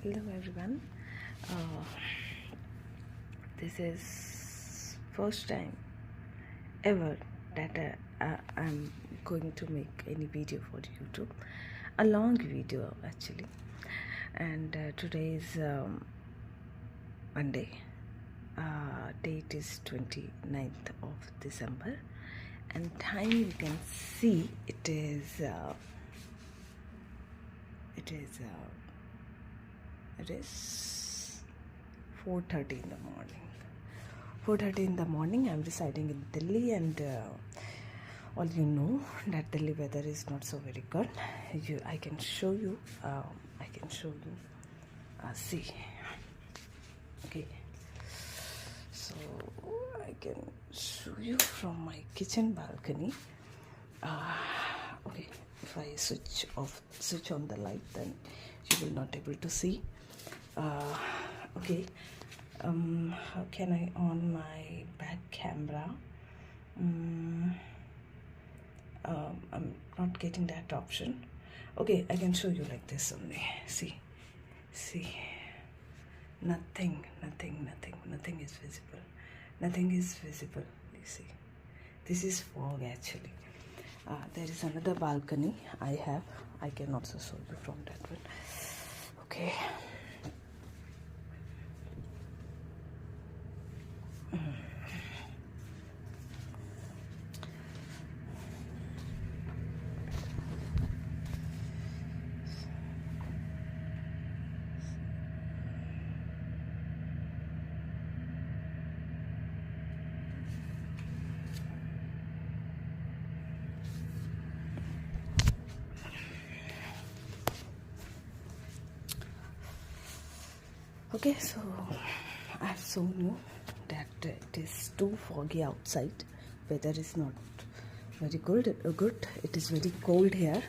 Hello everyone. uh, this is first time ever that I'm going to make any video for YouTube, a long video actually. And today is Monday. Date is 29th of December, and time you can see it is 4:30 in the morning. 4:30 in the morning. I'm residing in Delhi, and all you know that Delhi weather is not so very good. I can show you. See. Okay. So I can show you from my kitchen balcony. Okay. If I switch on the light, then you will not able to see. Okay. How can I on my back camera? I'm not getting that option. Okay, I can show you like this only. See, nothing is visible. Nothing is visible. You see, this is fog actually. There is another balcony I have. I can also show you from that one. Okay. Okay, so I've shown you that it is too foggy outside. Weather is not very good. It is very cold here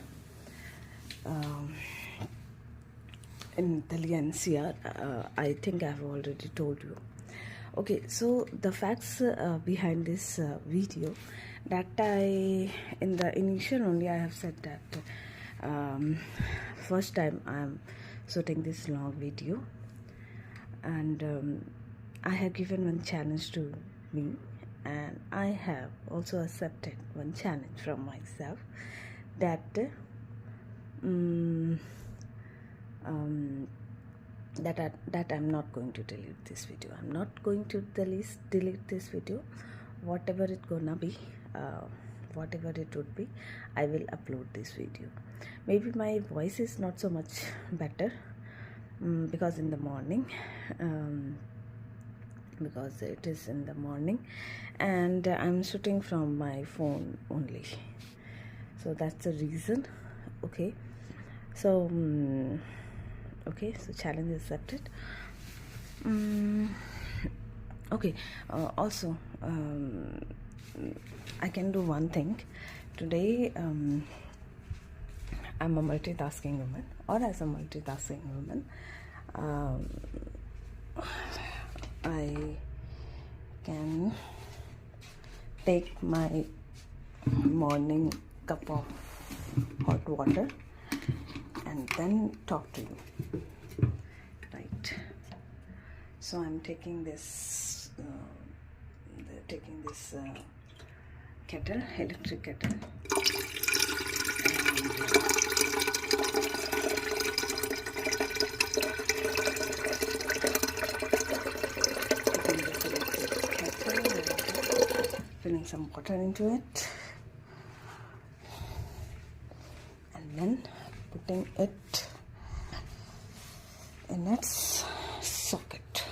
in Delhi NCR. I think I've already told you. Okay, so the facts behind this video, that in the initial only I have said that first time I'm shooting this long video, and I have given one challenge to me, and I have also accepted one challenge from myself, that that I'm not going to delete this video. I'm not going to delete this video. Whatever it gonna be, whatever it would be, I will upload this video. Maybe my voice is not so much better, because in the morning, because it is in the morning, and I'm shooting from my phone only, so that's the reason. Okay, so okay, so challenge accepted. Okay, also I can do one thing today. I'm a multitasking woman, or as a multitasking woman, I can take my morning cup of hot water and then talk to you, right? So I'm taking this kettle, electric kettle, filling some water into it, and then putting it in its socket.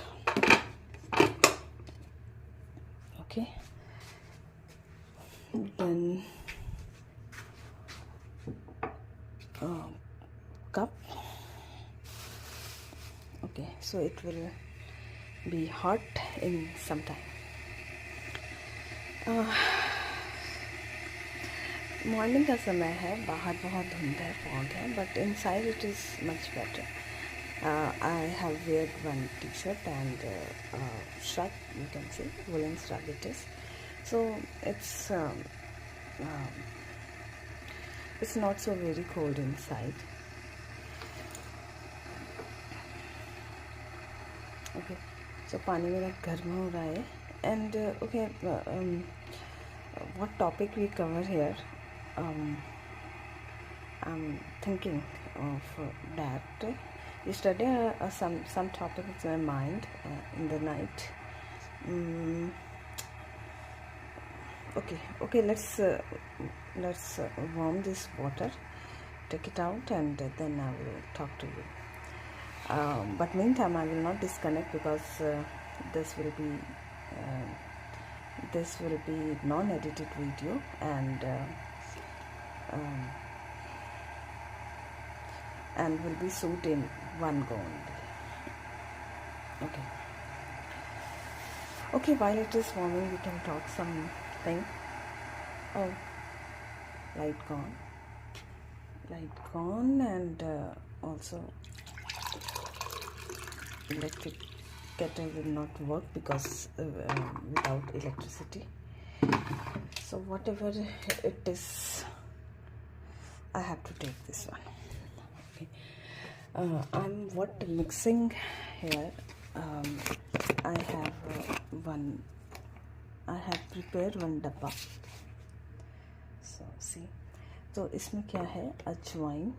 Okay, then cup. Okay, so it will be hot in some time. Morning का समय है, बाहर बहुत धुंध है, fog है, but inside it is much better. I have wear one t-shirt and shrug, you can see, woolen shrug it is. So it's not so very cold inside. Okay, so पानी मेरा गर्म हो रहा है. And okay, what topic we cover here? I'm thinking of that. Yesterday, some topic in my mind in the night. Okay. Let's warm this water. Take it out, and then I will talk to you. But meantime, I will not disconnect because this will be non-edited video, and will be shoot in one go only. Okay, while it is warming, we can talk something. Oh, light gone, and also electric kettle will not work because without electricity. So whatever it is, I have to take this one. Okay, I'm mixing here. I have prepared one dabba. So see, तो इसमें क्या है? अजवाइन,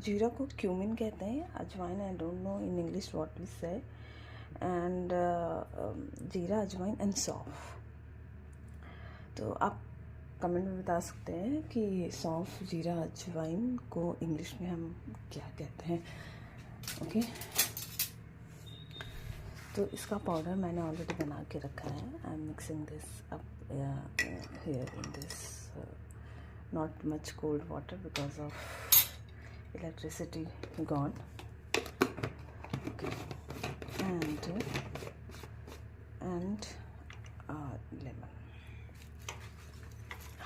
जीरा को cumin कहते हैं. Ajwain I don't know in English what we say. And jeera, ajwain and सौंफ. तो आप कमेंट में बता सकते हैं कि सौंफ, जीरा, अजवाइन को इंग्लिश में हम क्या कहते हैं. ओके, तो इसका पाउडर मैंने ऑलरेडी बना के रखा है. I am mixing this up here in this not much cold water because of electricity gone. Okay, and lemon,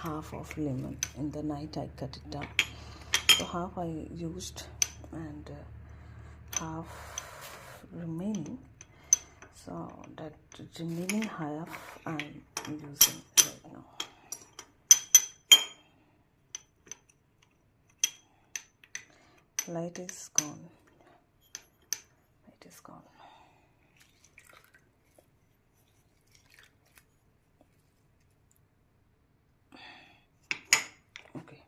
half of lemon. In the night I cut it down, so half I used and half remaining, so that remaining half I'm using right now. Light is gone. Okay,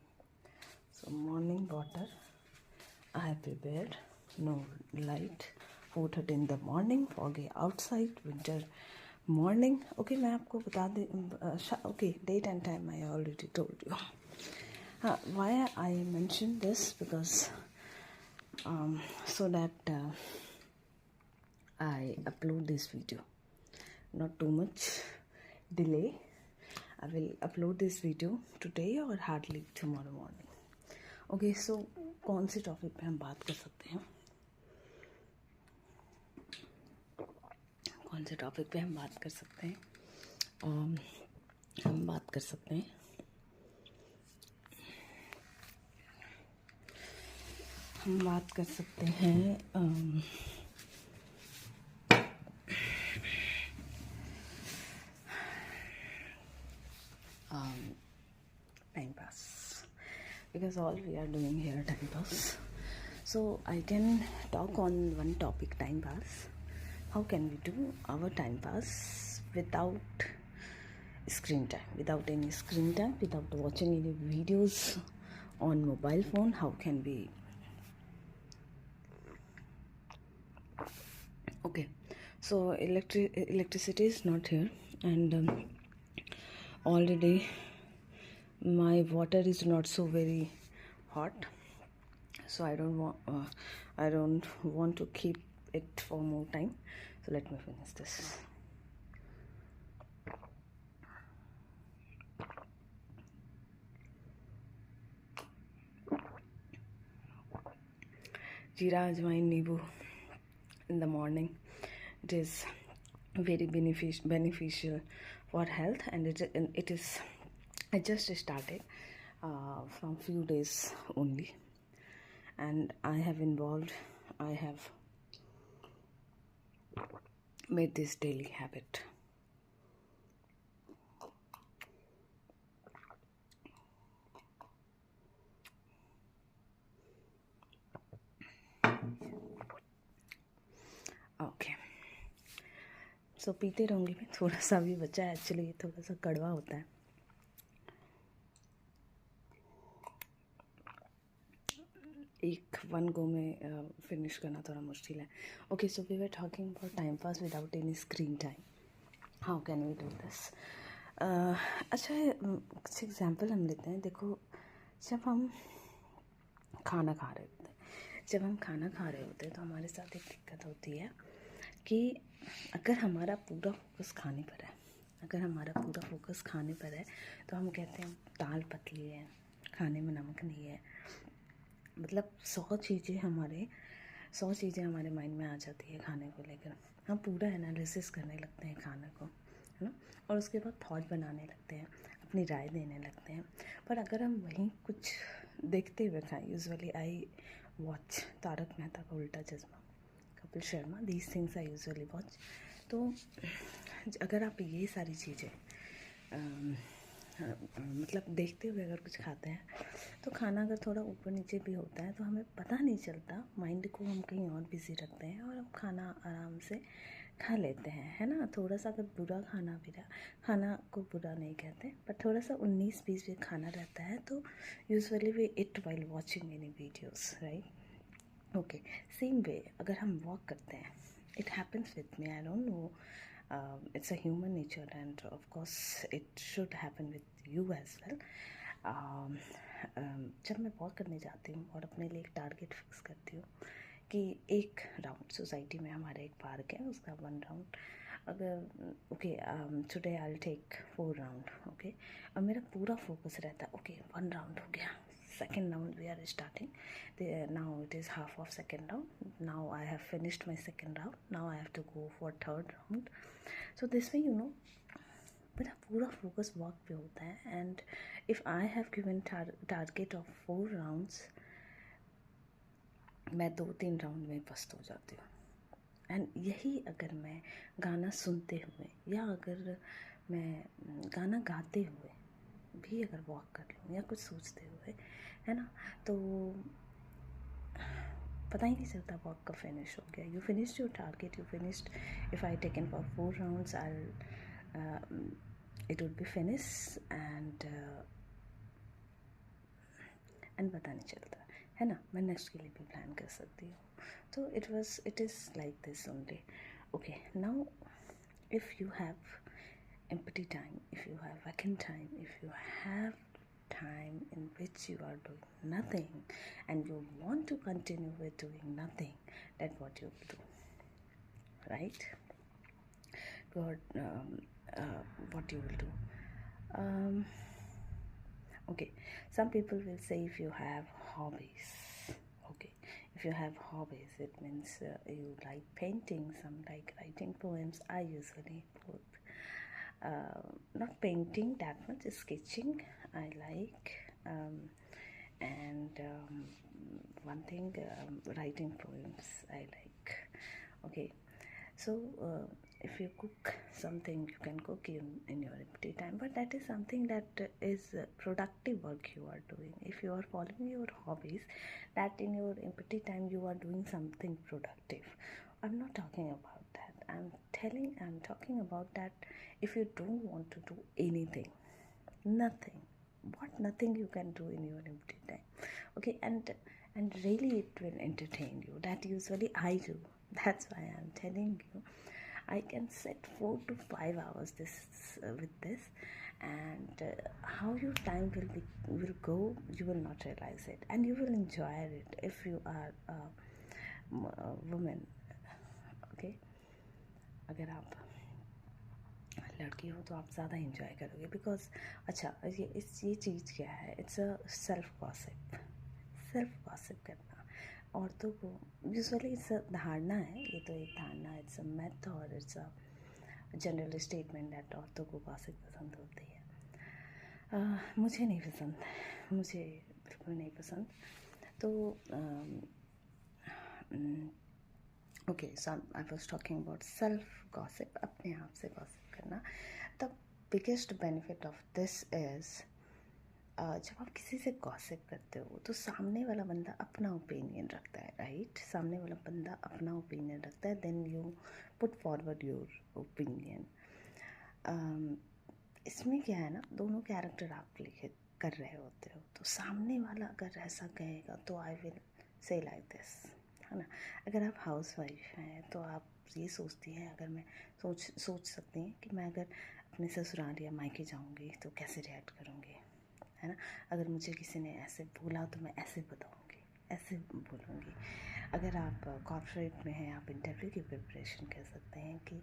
so morning water I have prepared. No light, 4:30 in the morning, foggy outside, winter morning. Okay, मैं आपको बता दे. Okay, date and time I already told you. Why I mentioned this? Because so that I upload this video, not too much delay. I will upload this video today or hardly tomorrow morning. Okay, so कौन से topic पे हम बात कर सकते हैं? हम बात कर सकते हैं time pass, because all we are doing here time pass. So I can talk on one topic, time pass. How can we do our time pass without screen time, without any screen time, without watching any videos on mobile phone? How can we? Okay, so electricity is not here, and already my water is not so very hot, so I don't want to keep it for more time. So let me finish this. Jeera, ajwain, neebu in the morning, it is very beneficial for health, and it is I just started from few days only, and I have made this daily habit. Okay, so पीते रहूँगी मैं, थोड़ा सा भी बचा है, actually ये थोड़ा सा कड़वा होता है। एक वन गो में फिनिश करना थोड़ा मुश्किल है। Okay, so we were talking about time pass without any screen time, how can we do this. अच्छा, कुछ एग्जांपल हम लेते हैं। देखो, जब हम खाना खा रहे होते हैं तो हमारे साथ एक दिक्कत होती है कि अगर हमारा पूरा फोकस खाने पर है, तो हम कहते हैं दाल पतली है, खाने में नमक नहीं है, मतलब 100 चीज़ें हमारे माइंड में आ जाती है खाने को लेकर। हम पूरा एनालिसिस करने लगते हैं खाने को, है ना, और उसके बाद थॉट बनाने लगते हैं, अपनी राय देने लगते हैं। पर अगर हम वहीं कुछ देखते हुए खाएं, usually I watch Taarak Mehta Ka Ooltah Chashmah, Kapil Sharma, these things I usually watch. तो अगर आप ये सारी चीज़ें मतलब देखते हुए अगर कुछ खाते हैं, तो खाना अगर थोड़ा ऊपर नीचे भी होता है तो हमें पता नहीं चलता, माइंड को हम कहीं और बिजी रखते हैं और हम खाना आराम से खा लेते हैं, है ना। थोड़ा सा अगर बुरा खाना भी रहा, खाना को बुरा नहीं कहते, पर थोड़ा सा 19-20 भी खाना रहता है तो usually we eat while watching any videos, right. Okay, same way अगर हम वॉक करते हैं, it happens with me, I don't know, it's a human nature and of course it should happen with you as well. जब मैं walk करने जाती हूँ और अपने लिए एक टारगेट फिक्स करती हूँ कि एक राउंड, सोसाइटी में हमारे एक पार्क है, उसका 1 राउंड, अगर okay today I will take 4 round, okay, और मेरा पूरा फोकस रहता है ओके 1 राउंड हो गया, second round we are starting, now it is half of second round, now I have finished my second round, now I have to go for third round. So this way, you know, मेरा पूरा focus walk पे होता है। And if I have given target of 4 rounds, मैं 2-3 round में पस्त हो जाती हूँ। एंड यही अगर मैं गाना सुनते हुए या अगर मैं गाना गाते हुए भी अगर वॉक कर लूँ या कुछ सोचते हुए, है ना, तो पता ही नहीं चलता वॉक का फिनिश हो गया। You finished your target, you finished, if I taken for 4 rounds, I it would be finish and पता नहीं चलता, है ना। मैं नेक्स्ट के लिए भी प्लान कर सकती हूँ। तो it is like this only. Okay, now if you have empty time, if you have vacant time, if you have time in which you are doing nothing and you want to continue with doing nothing, that's what you will do, right? What you will do. Okay, some people will say if you have hobbies, okay, if you have hobbies, it means you like painting, some like writing poems. I usually both. Not painting that much, sketching I like, and one thing, writing poems I like. Okay, so if you cook something, you can cook in your empty time, but that is something that is productive work you are doing. If you are following your hobbies, that in your empty time you are doing something productive. I'm not talking about that. I'm talking about that if you don't want to do anything, nothing you can do in your empty time. Okay, and really it will entertain you. That usually I do. That's why I'm telling you. I can set 4 to 5 hours with this, and how your time will go, you will not realize it, and you will enjoy it if you are a woman. Okay, अगर आप लड़की हो तो आप ज़्यादा enjoy करोगे, because अच्छा ये चीज़ क्या है, इट्स अ सेल्फ गॉसिप करना। औरतों को यूजुअली इट्स अ धारणा है, ये तो एक धारणा, इट्स अ मैथ और it's a general statement that औरतों को गॉसिप पसंद होती है। मुझे नहीं पसंद, मुझे बिल्कुल नहीं पसंद। तो okay, so I was talking about self gossip, अपने आप से गॉसिप करना। The biggest benefit of this is जब आप किसी से गॉसिप करते हो तो सामने वाला बंदा अपना ओपिनियन रखता है, राइट? सामने वाला बंदा अपना ओपिनियन रखता है, then you put forward your opinion. इसमें क्या है ना, दोनों कैरेक्टर आप प्ले कर रहे होते हो। तो सामने वाला अगर ऐसा कहेगा तो I will say like this, है ना। अगर आप हाउस वाइफ हैं तो आप ये सोचती हैं, अगर मैं सोच सकती हैं कि मैं अगर अपने ससुराल या मायके जाऊंगी तो कैसे रिएक्ट करूंगी, है ना। अगर मुझे किसी ने ऐसे बोला तो मैं ऐसे बताऊंगी, ऐसे बोलूँगी। अगर आप कॉर्पोरेट में हैं, आप इंटरव्यू की प्रिपरेशन कर सकते हैं कि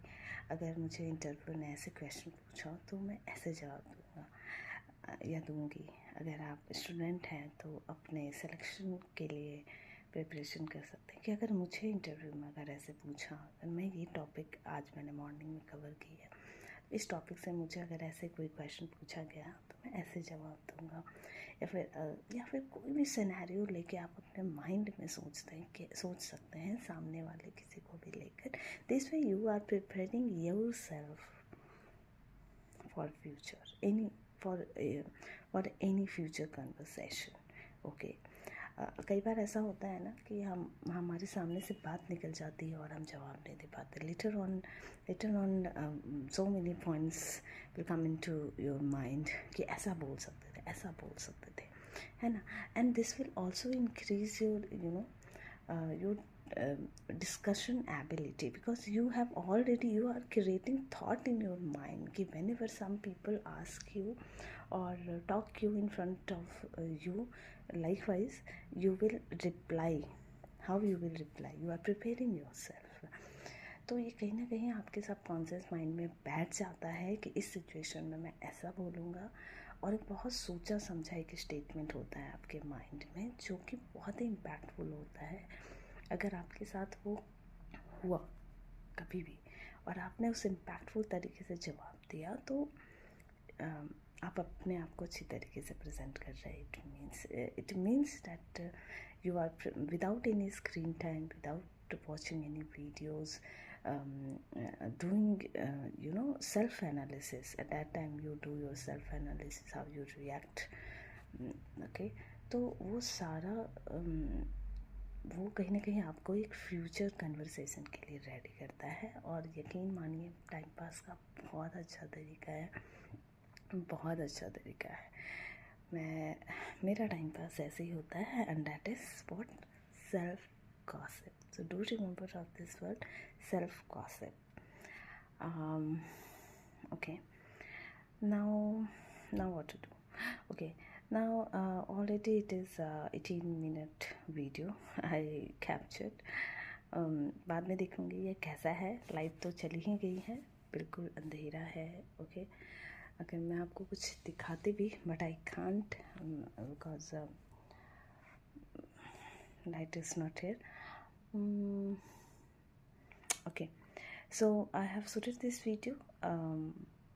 अगर मुझे इंटरव्यू ने ऐसे क्वेश्चन पूछा तो मैं ऐसे जवाब दूँगा या दूँगी। अगर आप स्टूडेंट हैं तो अपने सिलेक्शन के लिए प्रिपरेशन कर सकते हैं कि अगर मुझे इंटरव्यू में अगर ऐसे पूछा, अगर मैं ये टॉपिक आज मैंने मॉर्निंग में कवर की है, इस टॉपिक से मुझे अगर ऐसे कोई क्वेश्चन पूछा गया तो मैं ऐसे जवाब दूँगा। या फिर कोई भी सिनेरियो लेके आप अपने माइंड में सोच सकते हैं सामने वाले किसी को भी लेकर। This way you are preparing yourself for future, for any future conversation. Okay, कई बार ऐसा होता है ना कि हमारे सामने से बात निकल जाती है और हम जवाब नहीं दे पाते। Later on so many points will come into your mind कि ऐसा बोल सकते थे, है ना। And this will also increase your your discussion ability, because you are creating thought in your mind कि whenever some people ask you or talk you in front of you, likewise you will reply. How you will reply? You are preparing yourself. तो ये कहीं ना कहीं आपके subconscious mind में बैठ जाता है कि इस सिचुएशन में मैं ऐसा बोलूँगा, और एक बहुत सोचा समझा एक स्टेटमेंट होता है आपके माइंड में जो कि बहुत ही इम्पैक्टफुल होता है। अगर आपके साथ वो हुआ कभी भी और आपने उस इम्पैक्टफुल तरीके से जवाब दिया तो आप अपने आप को अच्छी तरीके से प्रेजेंट कर रहे हैं। It means that you are without any screen time, without watching any videos, doing self analysis. At that time you do your self analysis, how you react. Okay, तो वो सारा वो कहीं ना कहीं आपको एक फ्यूचर कन्वर्सेशन के लिए रेडी करता है। और यकीन मानिए टाइम पास का बहुत अच्छा तरीका है, बहुत अच्छा तरीका है। मेरा टाइम पास ऐसे ही होता है, and that is what self gossip. So do remember of this word, self gossip. Okay, now what to do? Okay, now already it is 18-minute video I captured. बाद में देखूँगी ये कैसा है। लाइट तो चली ही गई है, बिल्कुल अंधेरा है। ओके, अगर मैं आपको कुछ दिखाती भी, but I can't because light is not here. Okay, so I have shooted this video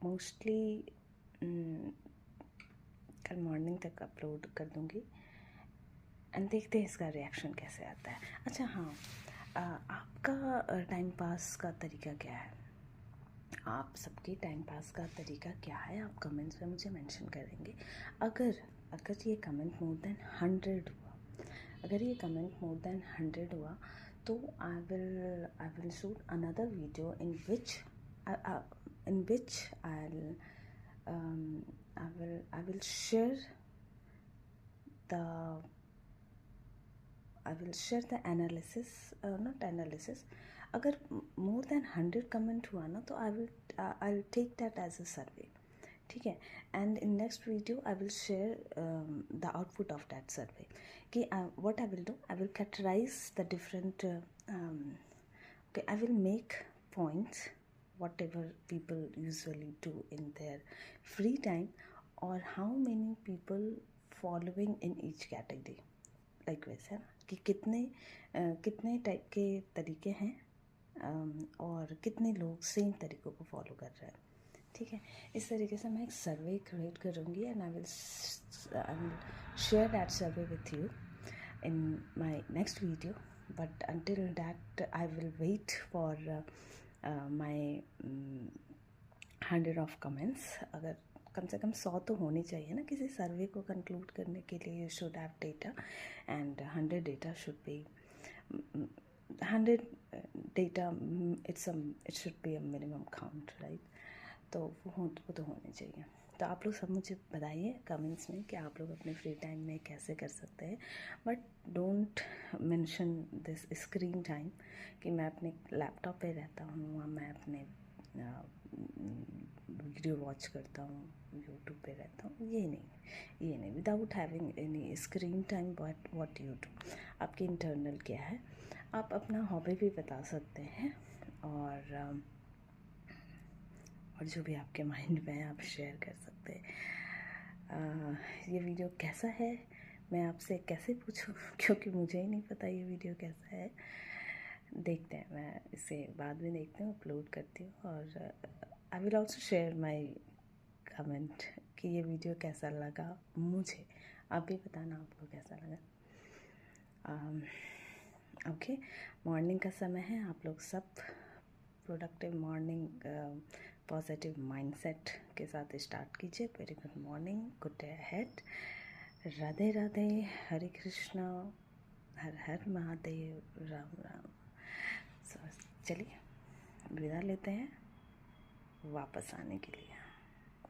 mostly कल मॉर्निंग तक अपलोड कर दूँगी, एंड देखते हैं इसका रिएक्शन कैसे आता है। अच्छा हाँ, आपका टाइम पास का तरीका क्या है? आप सबके टाइम पास का तरीका क्या है? आप कमेंट्स में मुझे मेंशन करेंगे। अगर ये कमेंट मोर देन 100 हुआ, अगर ये कमेंट मोर देन 100 हुआ तो I will shoot another video in which I will share the analysis, not analysis. अगर more than 100 comment हुआ ना तो I'll take that as a survey, ठीक है। And in next video I will share the output of that survey कि what I will do, I will categorise the different, okay, I will make points whatever people usually do in their free time, or how many people following in each category, like वैसे ना कि कितने type के तरीके हैं और कितने लोग सेम तरीक़ों को फॉलो कर रहे हैं, ठीक है। इस तरीके से मैं एक सर्वे क्रिएट करूँगी, and I will share that survey with you in my next video. But until that I will wait for my 100 of comments. अगर कम से कम 100 तो होनी चाहिए ना किसी सर्वे को कंक्लूड करने के लिए. You should have data and 100 data should be 100 data. It should be a minimum count, right. तो वो तो होने चाहिए. तो आप लोग सब मुझे बताइए कमेंट्स में कि आप लोग अपने फ्री टाइम में कैसे कर सकते हैं. But don't mention this screen time कि मैं अपने लैपटॉप पे रहता हूँ और मैं अपने वीडियो वॉच करता हूँ, यूट्यूब पे रहता हूँ. ये नहीं. Without having any screen time what you do. आपकी इंटरनल क्या है. आप अपना हॉबी भी बता सकते हैं और जो भी आपके माइंड में है आप शेयर कर सकते हैं. ये वीडियो कैसा है मैं आपसे कैसे पूछूं क्योंकि मुझे ही नहीं पता ये वीडियो कैसा है. देखते हैं, मैं इसे बाद में देखती हूँ, अपलोड करती हूँ और I will also share my comment कि ये वीडियो कैसा लगा मुझे. आप भी बताना आपको कैसा लगा. ओके, मॉर्निंग का समय है. आप लोग सब प्रोडक्टिव मॉर्निंग पॉजिटिव माइंडसेट के साथ स्टार्ट कीजिए. Very good morning, good day ahead. Radhe Radhe, Hare Krishna, Har Har Mahadev, Ram Ram. चलिए विदा लेते हैं वापस आने के लिए.